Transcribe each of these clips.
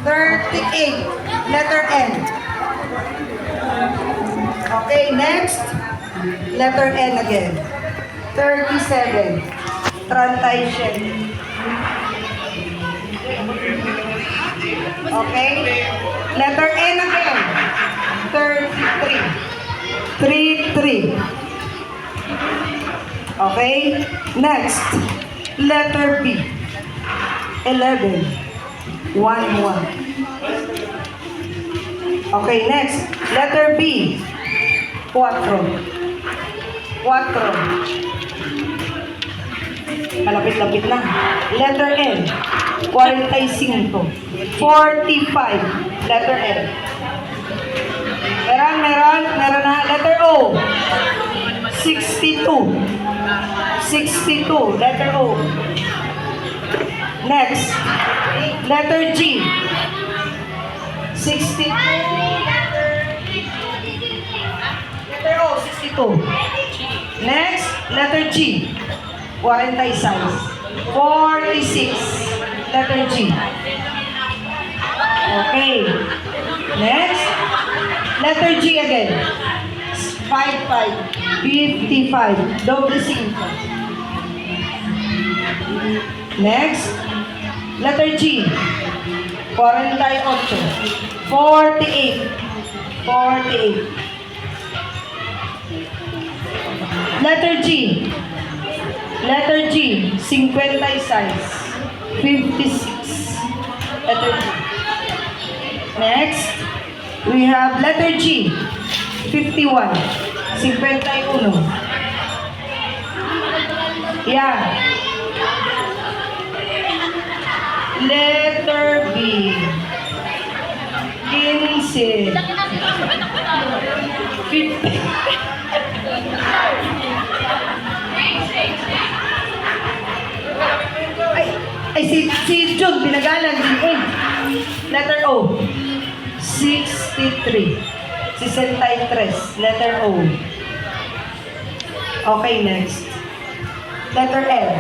38. Letter N. Okay, next. Letter N again. 37. 37. Okay? Letter N again. 33. 33. Okay? Next. Letter B. 11. 11. Okay, next. Letter B. 4. 4. Malapit-lapit na. Letter N. 45. 45. Letter N. Meron na. Letter O. 62. 62. Letter O. Next. Letter G. 62. Letter O. 62. Next. Letter G. 46. 46. Letter G. Okay. Next. Letter G again. 55. 55. Doble 5. Next. Letter G. 48. 48. 48. Letter G. Letter G. 56. 56. Letter G. Next. We have letter G. 51. 51. Yeah. Letter B. 15. 50. Si June, pinagalan din eh. Letter O. 63. 63. Letter O. Okay, next. Letter L.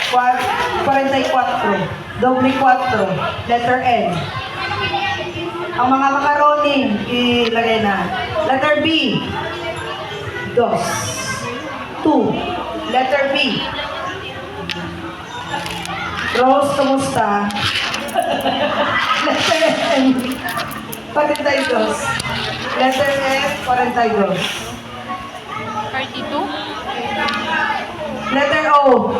44. Doble 4. Letter N. Ang mga macaroni, ilagay na. Letter B. 2. 2. Letter B. Rose, kumusta? Letter M. 42. Letter F. 42. 32? Letter O.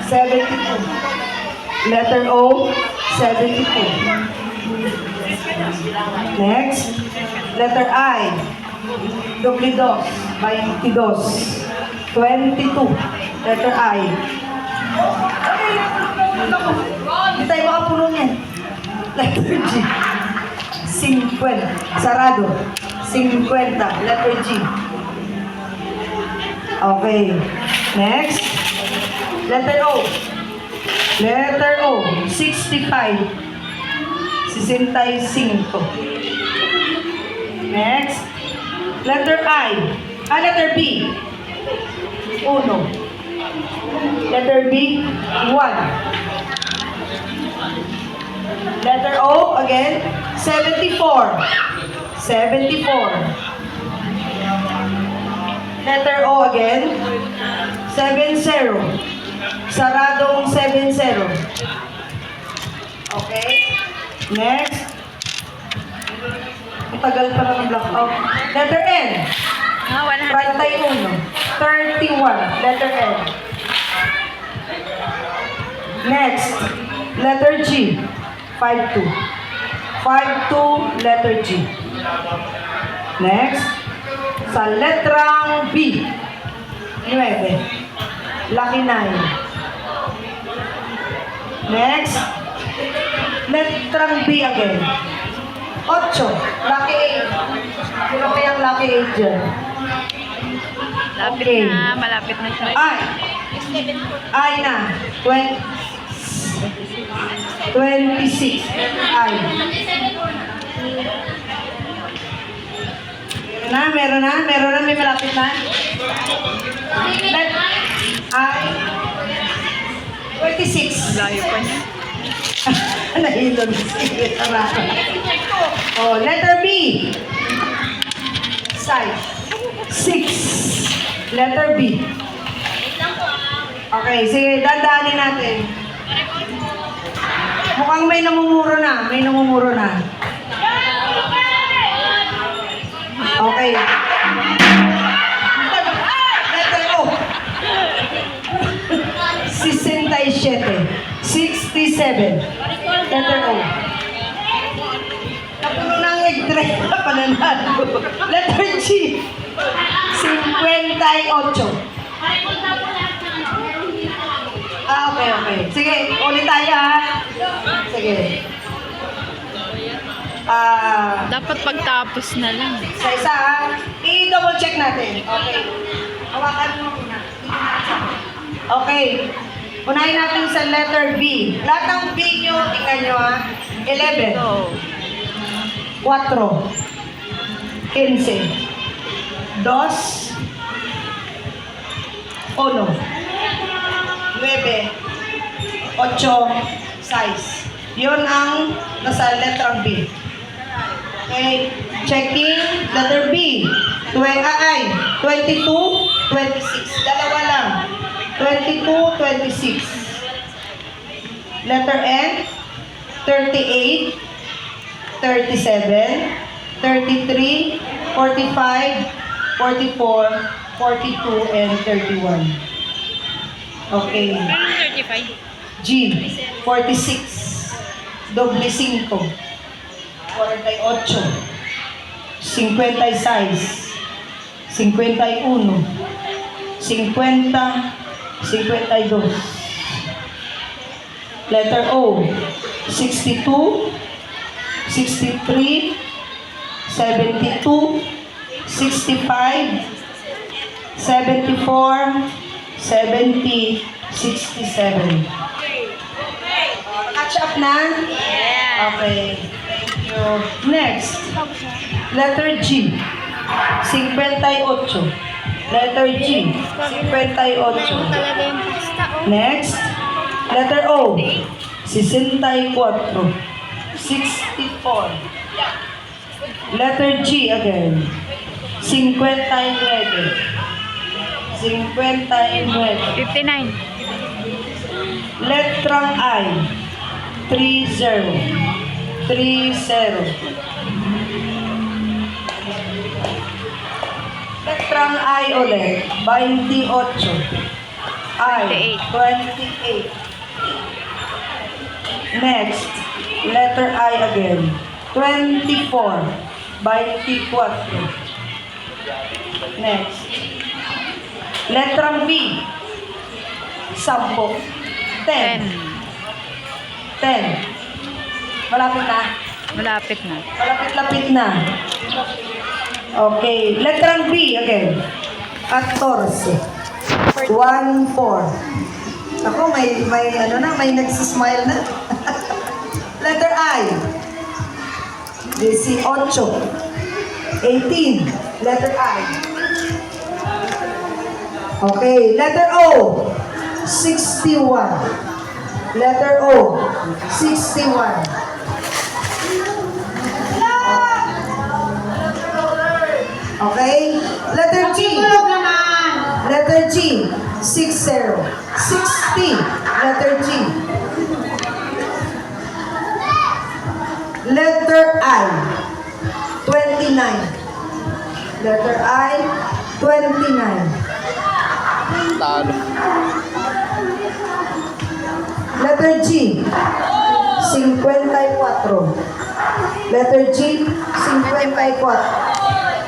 72. Letter O. 72. Next. Letter I. Doble 2. 22. 22. Letter I. Hindi tayo makapuno niyan. Letter G. 50. Sarado. 50. Letter G. Okay. Next. Letter O. Letter O. 65. 65. Next. Letter I. Letter B. 1. Letter B. 1. Letter O. Again. 74. 74. Letter O again. 70. Saradong 70. Okay. Next. Matagal pa lang ang blackout. Letter N. 31. 31. Letter N. Next. Letter G. 52. 52. Letter G. Next. Sa letrang B. 9. Lucky 9. Next. Letrang B again. 8. Lucky 8. Sino kayang lucky 8 dyan? Lapit Okay. na, malapit na siya. I na. 26. I. Meron na, may malapit na. I. 26. Layo pa niya. Nahilon. Sige, tara. Oh, letter B. Size. 6. Letter B. Okay, sige, dadaanin natin. Mukhang may namumuro na. May namumuro na. Okay. Letter O. 67. 67. Letter O. Napuno ng egg tray na pananalo. Letter G. 58. Okay. Sige, ulit tayo ha. Sige. Dapat pagtapos na lang. Sa isa ha. I-double check natin. Okay. Hawakan mo muna. Okay. Unahin natin sa letter B. Lahat ng B nyo, tingnan nyo ha. 11. So, 4. 15. 2. 1. 9. 8. 6. Yun ang nasa letrang B. Okay. Checking. Letter B. 22, 26. Dalawa lang. 22, 26. Letter N. 38, 37, 33, 45, 44, 42, and 31. Okay. 35. G, 46. Doble 5. 48. 56. 51. 50. 52. Letter O, 62, 63, 72, 65, 74, 70, 67. Catch up na? Yeah. Okay. Thank you. Next, letter G, 58. Letter G, 58. Next, letter O, 64. 64. Letter G again, 59. 59. 59. Letrang I, 30. 30. Letrang I ulit, 28. I, 28. Next, letter I again, 24. 24. Next. Letrang B, 10. 10. 10. Malapit na. Malapit na. Malapit-lapit na. Okay. Letrang B again. 14. 1, 4. Ako, may nagsismile na. Letter I. 18. 18. Letter I. Okay. Letter O. 61. Letter O. 61. Okay? Letter G. Letter G. 60. 60. Letter G. Letter I. 29. Letter I. 29. Talo. Letter G. 54. Letter G. 54.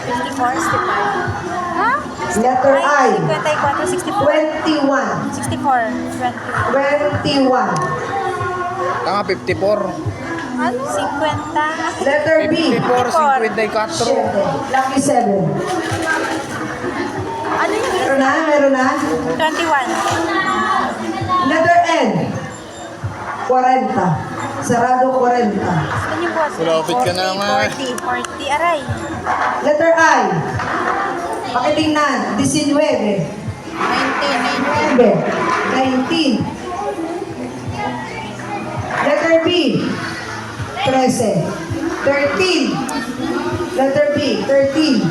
54, 65. Ha? Letter I. 54, 64. 21. 64, 21. Tanga 54. ano? 50. Letter B. 54, 54. 7. Lucky 7. Ano yun? Meron na? 21. Letter N. 40. Sarado 40. Ano yung boss? Malapit ka na nga eh. 40, aray. Letter I. Pakitingnan. 19. 19. 19. Letter B. 13. 13. Letter B, 13.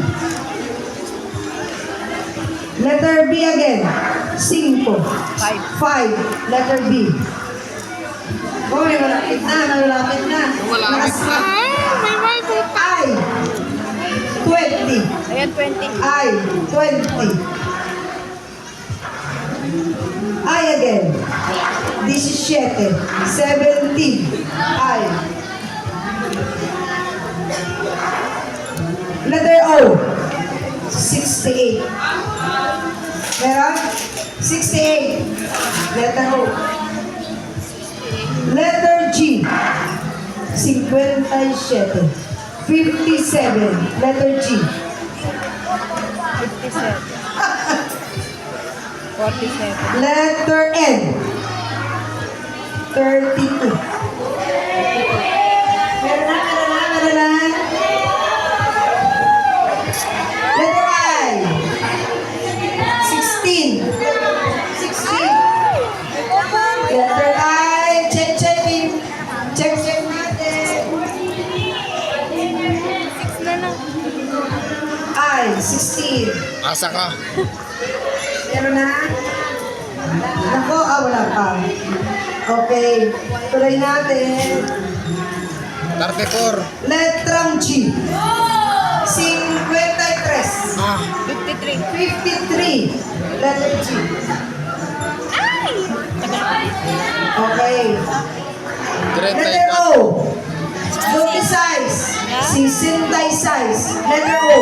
Letter B again, 5. 5. Letter B. Uy, malapit na, malapit na. Malapit na. I. 20. Ayan, 20. I. 20. I again. 17. 17. I. Letter O. 68. Meron? 68. Letter O. Letter G. 57. 57. Letter G. 57. 47. Letter N. 32. Meron na. Letter I. 16. 16. Letter I. Check in. Check natin. I. 16. Asa ka? Meron na? Nako, wala pa. Okay. Tuloy natin. 34. Letrang G. 53. Ah, 53. 53. Letter G. Okay. Letter 34. O. 56. 66. Letter O.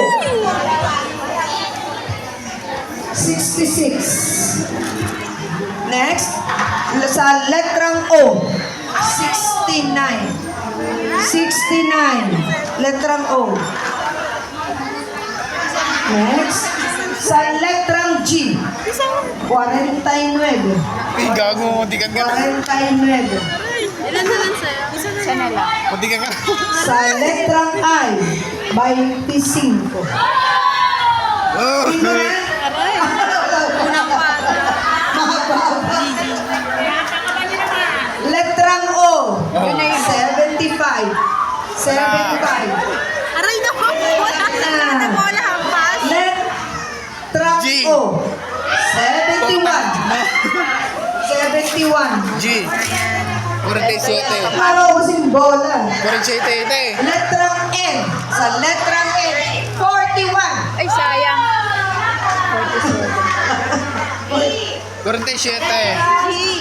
66. Next, sa letrang O. 69. 69. Letrang O. Next, sa letrang G. 49. Ay, gago. Di ka gana. 49. Isa na lang. Di ka gana. Sa letrang I. 25. Oh, Sino na? Letrang O. 75. 75. Aray na ko. Wala na bola hampas. Letrang G. O. 71. 71. G. 47. Para ubusin bola. 47 ite. Letrang N. Sa letrang N. 41. Ay, sayang. 47. G.